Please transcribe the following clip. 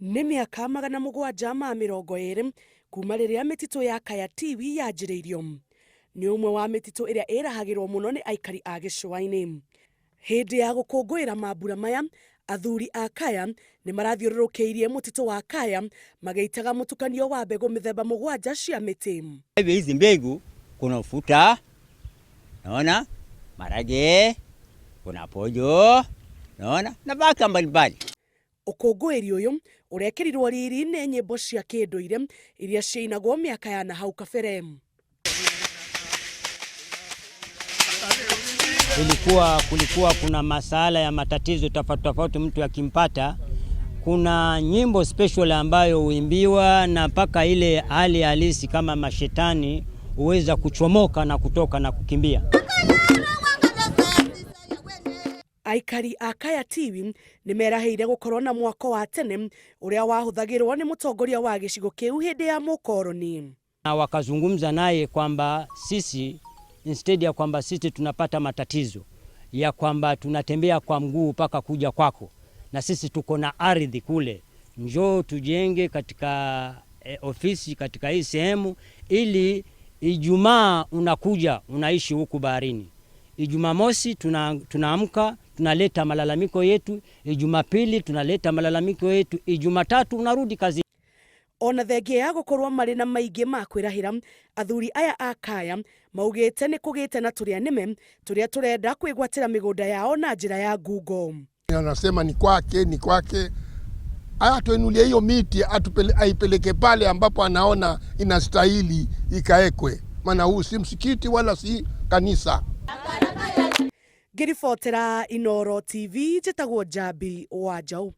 Nĩ mĩaka 720 kuma rĩrĩa mĩtitũ ya Kaya TV yanjĩrĩirio. Nĩ ũmwe wa mĩtitũ ĩrĩa ĩrahagĩrwo mũno nĩ aikari a gĩcũa-inĩ. Hĩndĩ ya gũkũngũĩra mambura maya, athuri a Kaya nĩ marathiũrũrũkĩirie mũtitũ wa Kaya magĩitaga mũtukanio wa mbegũ mĩthemba 7 cia mĩtĩ. Hizi mbegu kuna ufuta, naona marage, kuna pojo, naona na baka mbalimbali. Ũkũngũĩri ũyũ ũrekĩrirwo riri nĩ nyĩmbo cia kĩndũire iria ciainagwo mĩaka ya na hau kabere. Kulikuwa kuna masala ya matatizo tofauti mtu akimpata, kuna nyimbo special ambayo huimbiwa na paka ile hali halisi kama mashetani uweza kuchomoka na kutoka na kukimbia. Aikari a Kaya TV nĩ meraheire gũkorwo na mwako wa tene ũrĩa wahũthagĩrwo nĩ mũtongoria wa gĩcigo kĩu hĩndĩ ya mũkoroni. Na wakazungumza naye kwamba sisi instead ya kwamba sisi tunapata matatizo ya kwamba tunatembea kwa mguu mpaka kuja kwako, na sisi tuko na ardhi kule, njoo tujenge katika ofisi katika hii sehemu, ili Ijumaa unakuja unaishi huku baharini. Ijumaa mosi tunaamka tunaleta malalamiko yetu, Ijumapili tunaleta malalamiko yetu, Ijumatatu unarudi kazi. Ona thengia ya gũkorwo marĩ na maingĩ ma kwĩrahĩra, athuri aya a Kaya maugĩte nĩ kũgĩte na tũrĩa nĩme tũrĩa tũrenda kwĩgwatĩra mĩgũnda yao na njĩra ya ngungo. Anasema ni kwake. Atuinulie hiyo miti aipeleke pale ambapo anaona inastahili ikaekwe. Maana huu si msikiti wala si kanisa. Ngĩribotera Inooro TV, njĩtagwo Njambi Wanjaũ.